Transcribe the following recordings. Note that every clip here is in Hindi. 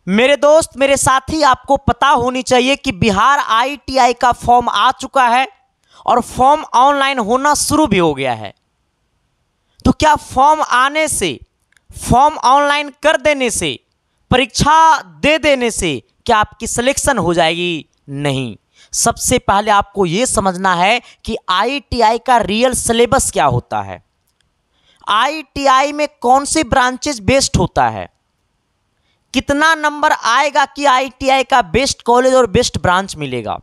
मेरे दोस्त, मेरे साथी, आपको पता होनी चाहिए कि बिहार आईटीआई का फॉर्म आ चुका है और फॉर्म ऑनलाइन होना शुरू भी हो गया है। तो क्या फॉर्म आने से, फॉर्म ऑनलाइन कर देने से, परीक्षा दे देने से क्या आपकी सिलेक्शन हो जाएगी? नहीं। सबसे पहले आपको यह समझना है कि आईटीआई का रियल सिलेबस क्या होता है, आईटीआई में कौन सी ब्रांचेस बेस्ट होता है, कितना नंबर आएगा कि आईटीआई का बेस्ट कॉलेज और बेस्ट ब्रांच मिलेगा,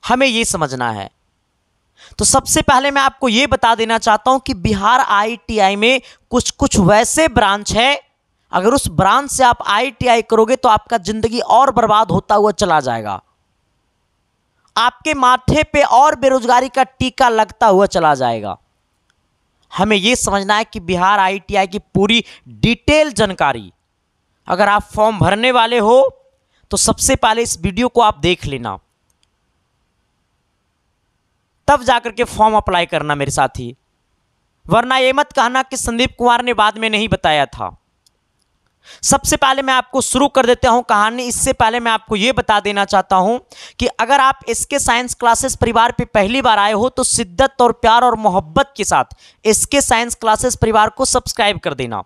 हमें यह समझना है। तो सबसे पहले मैं आपको यह बता देना चाहता हूं कि बिहार आईटीआई में कुछ कुछ वैसे ब्रांच है, अगर उस ब्रांच से आप आईटीआई करोगे तो आपका जिंदगी और बर्बाद होता हुआ चला जाएगा, आपके माथे पे और बेरोजगारी का टीका लगता हुआ चला जाएगा। हमें यह समझना है कि बिहार आईटीआई की पूरी डिटेल जानकारी अगर आप फॉर्म भरने वाले हो तो सबसे पहले इस वीडियो को आप देख लेना, तब जाकर के फॉर्म अप्लाई करना मेरे साथी। वरना ये मत कहना कि संदीप कुमार ने बाद में नहीं बताया था। सबसे पहले मैं आपको शुरू कर देता हूं कहानी। इससे पहले मैं आपको यह बता देना चाहता हूं कि अगर आप एसके साइंस क्लासेस परिवार पे पहली बार आए हो तो शिद्दत और प्यार और मोहब्बत के साथ एसके साइंस क्लासेस परिवार को सब्सक्राइब कर देना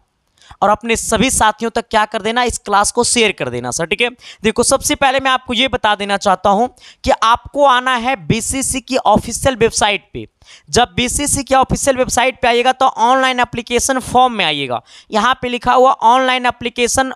और अपने सभी साथियों तक क्या कर देना, इस क्लास को शेयर कर देना सर, ठीक है। देखो, सबसे पहले मैं आपको यह बता देना चाहता हूं कि आपको आना है बीसीसी की ऑफिशियल वेबसाइट पे। जब बीसीसी की ऑफिशियल वेबसाइट पे आइएगा तो ऑनलाइन एप्लीकेशन फॉर्म में आइएगा, यहां पे लिखा हुआ online application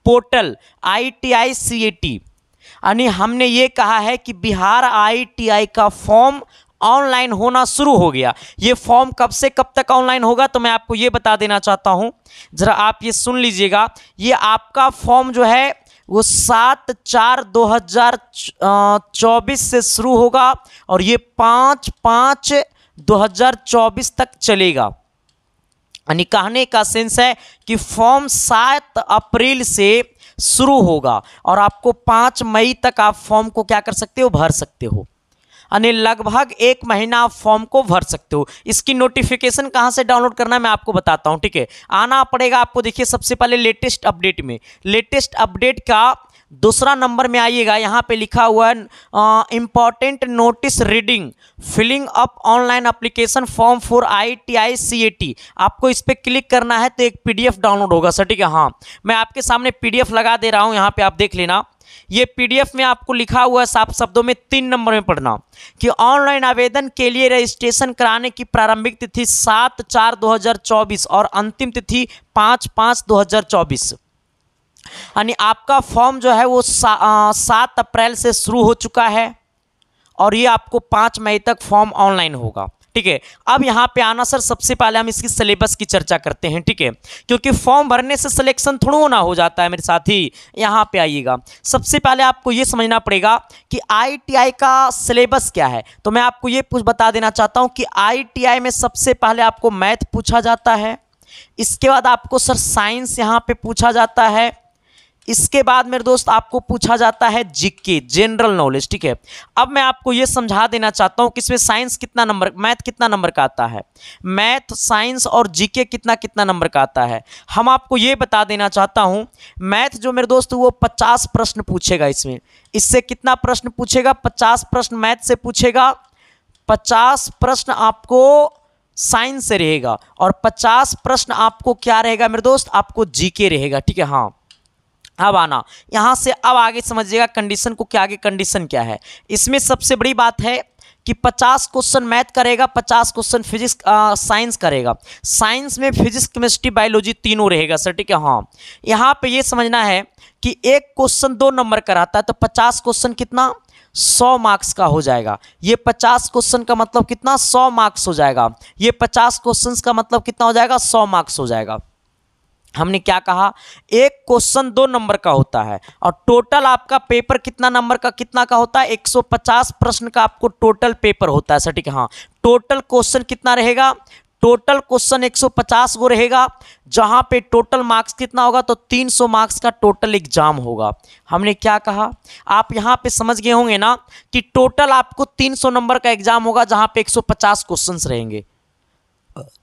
portal ITI CAT, यानी हमने ये कहा है कि बिहार आईटीआई का फॉर्म ऑनलाइन होना शुरू हो गया। ये फॉर्म कब से कब तक ऑनलाइन होगा तो मैं आपको ये बता देना चाहता हूं, जरा आप ये सुन लीजिएगा। ये आपका फॉर्म जो है वो 7/4/2024 से शुरू होगा और ये 5/5/2024 तक चलेगा। यानी कहने का सेंस है कि फॉर्म 7 अप्रैल से शुरू होगा और आपको 5 मई तक आप फॉर्म को क्या कर सकते हो, भर सकते हो। यानी लगभग 1 महीना आप फॉर्म को भर सकते हो। इसकी नोटिफिकेशन कहां से डाउनलोड करना है मैं आपको बताता हूं, ठीक है। आना पड़ेगा आपको, देखिए सबसे पहले लेटेस्ट अपडेट में, लेटेस्ट अपडेट का दूसरा नंबर में आइएगा, यहां पे लिखा हुआ है important notice reading filling up online application form for ITI CAT. आपको इस पर क्लिक करना है तो एक पीडीएफ डाउनलोड होगा सर, ठीक है। हाँ, मैं आपके सामने पीडीएफ लगा दे रहा हूं, यहां पे आप देख लेना। ये पीडीएफ में आपको लिखा हुआ है साफ शब्दों में 3 नंबर में पढ़ना कि ऑनलाइन आवेदन के लिए रजिस्ट्रेशन कराने की प्रारंभिक तिथि 7/4/2024 और अंतिम तिथि 5/5/2024। यानी आपका फॉर्म जो है वो 7 अप्रैल से शुरू हो चुका है और ये आपको 5 मई तक फॉर्म ऑनलाइन होगा, ठीक है। अब यहाँ पे आना सर, सबसे पहले हम इसकी सिलेबस की चर्चा करते हैं, ठीक है, क्योंकि फॉर्म भरने से सिलेक्शन थोड़ा ना हो जाता है मेरे साथी। यहाँ पे आइएगा, सबसे पहले आपको ये समझना पड़ेगा कि आईटीआई का सिलेबस क्या है। तो मैं आपको ये बता देना चाहता हूँ कि आईटीआई में सबसे पहले आपको मैथ पूछा जाता है, इसके बाद आपको सर साइंस यहाँ पे पूछा जाता है, इसके बाद मेरे दोस्त आपको पूछा जाता है जीके, जनरल नॉलेज, ठीक है। अब मैं आपको यह समझा देना चाहता हूं कि इसमें साइंस कितना नंबर, मैथ कितना नंबर का आता है, मैथ, साइंस और जीके कितना कितना नंबर का आता है। हम आपको यह बता देना चाहता हूं, मैथ जो मेरे दोस्त वो 50 प्रश्न पूछेगा, इससे कितना प्रश्न पूछेगा, 50 प्रश्न मैथ से पूछेगा, 50 प्रश्न आपको साइंस से रहेगा और 50 प्रश्न आपको क्या रहेगा मेरे दोस्त, आपको जीके रहेगा, ठीक है। हाँ, अब आना यहाँ से, अब आगे समझिएगा कंडीशन को, क्या आगे कंडीशन क्या है। इसमें सबसे बड़ी बात है कि 50 क्वेश्चन मैथ करेगा, 50 क्वेश्चन फिजिक्स साइंस करेगा। साइंस में फिजिक्स, केमिस्ट्री, बायोलॉजी तीनों रहेगा सर, ठीक है। हाँ, यहाँ पे ये समझना है कि एक क्वेश्चन 2 नंबर का रहता है तो 50 क्वेश्चन कितना, 100 मार्क्स का हो जाएगा। ये 50 क्वेश्चन का मतलब कितना, 100 मार्क्स हो जाएगा। ये 50 क्वेश्चन का मतलब कितना हो जाएगा, 100 मार्क्स हो जाएगा। हमने क्या कहा, एक क्वेश्चन 2 नंबर का होता है और टोटल आपका पेपर कितना नंबर का, कितना का होता है, 150 प्रश्न का आपको टोटल पेपर होता है सर, ठीक है। हाँ, टोटल क्वेश्चन कितना रहेगा, टोटल क्वेश्चन 150 गो रहेगा, जहां पे टोटल मार्क्स कितना होगा तो 300 मार्क्स का टोटल एग्जाम होगा। हमने क्या कहा, आप यहां पे समझ गए होंगे ना कि टोटल आपको 300 नंबर का एग्जाम होगा जहां पे 150 क्वेश्चंस रहेंगे।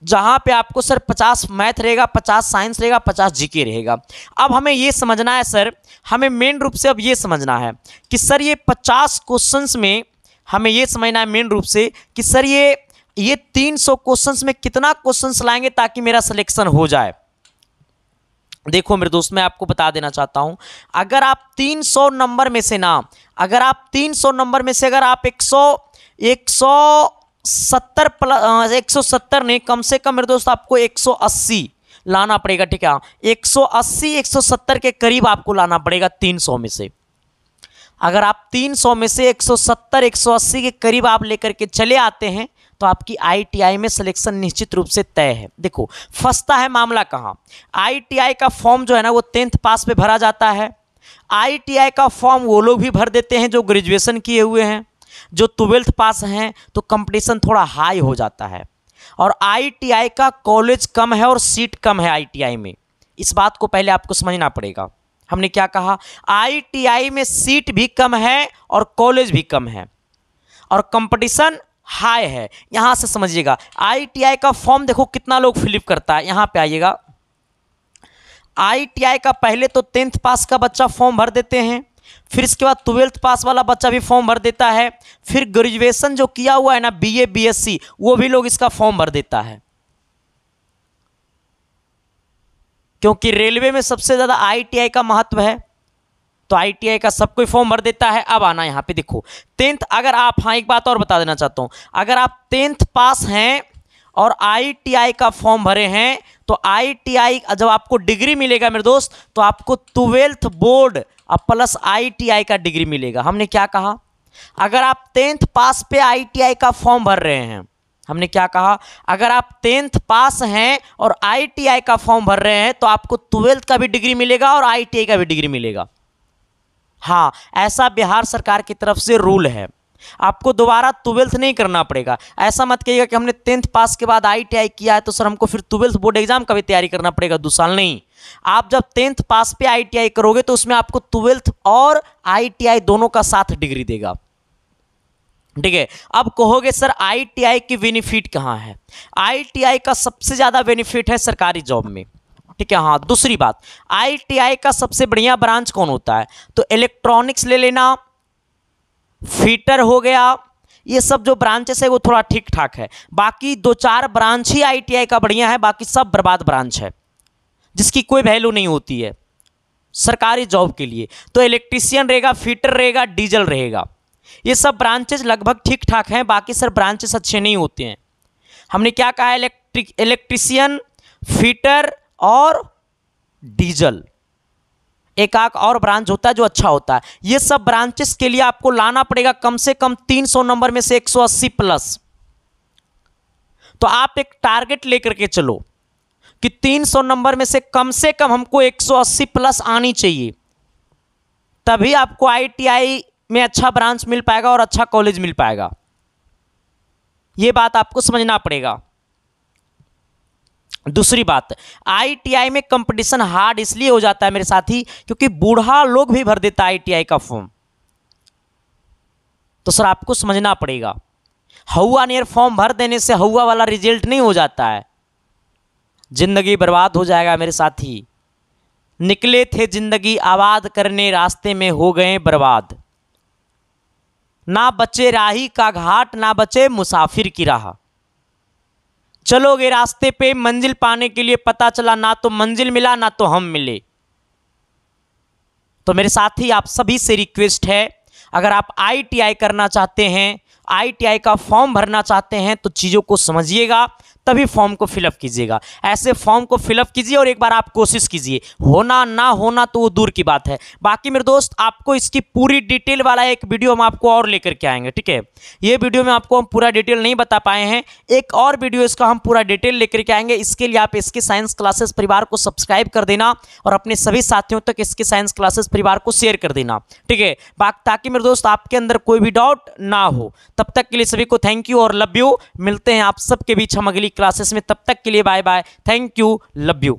जहां पे आपको सर 50 मैथ रहेगा, 50 साइंस रहेगा, 50 जीके रहेगा। अब हमें ये समझना है सर, हमें मेन रूप से अब ये समझना है कि सर ये 50 क्वेश्चंस में हमें ये समझना है मेन रूप से कि सर ये 300 क्वेश्चंस में कितना क्वेश्चंस लाएंगे ताकि मेरा सिलेक्शन हो जाए। देखो मेरे दोस्त, मैं आपको बता देना चाहता हूं, अगर आप 300 नंबर में से ना, अगर आप 300 नंबर में से अगर आप 170 प्लस 170 नहीं, कम से कम मेरे दोस्त आपको 180 लाना पड़ेगा, ठीक है। 180 170 के करीब आपको लाना पड़ेगा 300 में से। अगर आप 300 में से 170 180 के करीब आप लेकर के चले आते हैं तो आपकी आईटीआई में सिलेक्शन निश्चित रूप से तय है। देखो फंसता है मामला कहाँ, आईटीआई का फॉर्म जो है ना वो 10th पास पे भरा जाता है। आईटीआई का फॉर्म वो लोग भी भर देते हैं जो ग्रेजुएशन किए हुए हैं, जो 12th पास हैं, तो कंपटीशन थोड़ा हाई हो जाता है। और आईटीआई का कॉलेज कम है और सीट कम है आईटीआई में, इस बात को पहले आपको समझना पड़ेगा। हमने क्या कहा, आईटीआई में सीट भी कम है और कॉलेज भी कम है और कंपटीशन हाई है। यहां से समझिएगा, आईटीआई का फॉर्म देखो कितना लोग फिलअप करता है। यहां पे आइएगा, आईटीआई का पहले तो 10th पास का बच्चा फॉर्म भर देते हैं, फिर इसके बाद 12th पास वाला बच्चा भी फॉर्म भर देता है, फिर ग्रेजुएशन जो किया हुआ है ना बीए बीएससी वो भी लोग इसका फॉर्म भर देता है, क्योंकि रेलवे में सबसे ज़्यादा आईटीआई का महत्व है, तो आईटीआई का सब कोई फॉर्म भर देता है। अब आना यहाँ पे देखो 10th, अगर आप, हाँ एक बात और बता देना चाहता हूँ, अगर आप 10th पास हैं और आईटीआई का फॉर्म भरे हैं तो आईटीआई जब आपको डिग्री मिलेगा मेरे दोस्त, तो आपको 12th बोर्ड प्लस आईटीआई का डिग्री मिलेगा। हमने क्या कहा, अगर आप 10th पास पे आईटीआई का फॉर्म भर रहे हैं, हमने क्या कहा, अगर आप 10th पास हैं और आईटीआई का फॉर्म भर रहे हैं तो आपको 12th का भी डिग्री मिलेगा और आईटीआई का भी डिग्री मिलेगा। हाँ, ऐसा बिहार सरकार की तरफ से रूल है, आपको दोबारा 12th नहीं करना पड़ेगा। ऐसा मत कहिएगा कि हमने 10th पास के बाद आईटीआई किया है तो सर हमको फिर 12th बोर्ड एग्जाम का भी तैयारी करना पड़ेगा 2 साल, नहीं। आप जब 10th पास पे आईटीआई करोगे तो उसमें आपको 12th और आईटीआई दोनों का साथ डिग्री देगा, ठीक है। अब कहोगे सर आईटीआई की बेनिफिट कहाँ है, आईटीआई का सबसे ज़्यादा बेनिफिट है सरकारी जॉब में, ठीक है। हाँ, दूसरी बात, आईटीआई का सबसे बढ़िया ब्रांच कौन होता है, तो इलेक्ट्रॉनिक्स ले लेना, फिटर हो गया, ये सब जो ब्रांचेस है वो थोड़ा ठीक ठाक है। बाकी 2-4 ब्रांच ही आईटीआई का बढ़िया है, बाकी सब बर्बाद ब्रांच है जिसकी कोई वैल्यू नहीं होती है सरकारी जॉब के लिए। तो इलेक्ट्रीशियन रहेगा, फिटर रहेगा, डीजल रहेगा, ये सब ब्रांचेस लगभग ठीक ठाक हैं, बाकी सर ब्रांचेस अच्छे नहीं होते हैं। हमने क्या कहा, इलेक्ट्रीशियन, फिटर और डीजल, एक आध और ब्रांच होता है जो अच्छा होता है। ये सब ब्रांचेस के लिए आपको लाना पड़ेगा कम से कम 300 नंबर में से 180 प्लस। तो आप एक टारगेट लेकर के चलो कि 300 नंबर में से कम हमको 180 प्लस आनी चाहिए, तभी आपको आईटीआई में अच्छा ब्रांच मिल पाएगा और अच्छा कॉलेज मिल पाएगा। ये बात आपको समझना पड़ेगा। दूसरी बात, आईटीआई में कंपटीशन हार्ड इसलिए हो जाता है मेरे साथी क्योंकि बूढ़ा लोग भी भर देता है आईटीआई का फॉर्म, तो सर आपको समझना पड़ेगा, हवा नियर फॉर्म भर देने से हवा वाला रिजल्ट नहीं हो जाता है, जिंदगी बर्बाद हो जाएगा मेरे साथी। निकले थे जिंदगी आबाद करने, रास्ते में हो गए बर्बाद, ना बचे राही का घाट, ना बचे मुसाफिर की राह। चलोगे रास्ते पे मंजिल पाने के लिए, पता चला ना तो मंजिल मिला ना तो हम मिले। तो मेरे साथी आप सभी से रिक्वेस्ट है, अगर आप आईटीआई करना चाहते हैं, आईटीआई का फॉर्म भरना चाहते हैं तो चीज़ों को समझिएगा, तभी फॉर्म को फिलअप कीजिएगा। ऐसे फॉर्म को फिलअप कीजिए और एक बार आप कोशिश कीजिए, होना ना होना तो वो दूर की बात है। बाकी मेरे दोस्त आपको इसकी पूरी डिटेल वाला एक वीडियो हम आपको और लेकर के आएंगे, ठीक है। ये वीडियो में आपको हम पूरा डिटेल नहीं बता पाए हैं, एक और वीडियो इसका हम पूरा डिटेल लेकर के आएंगे। इसके लिए आप इसके साइंस क्लासेस परिवार को सब्सक्राइब कर देना और अपने सभी साथियों तक इसके साइंस क्लासेस परिवार को शेयर कर देना, ठीक है, ताकि मेरे दोस्त आपके अंदर कोई भी डाउट ना हो। तब तक के लिए सभी को थैंक यू और लव यू। मिलते हैं आप सबके बीच हम अगली क्लासेस में, तब तक के लिए bye bye, thank you, love you.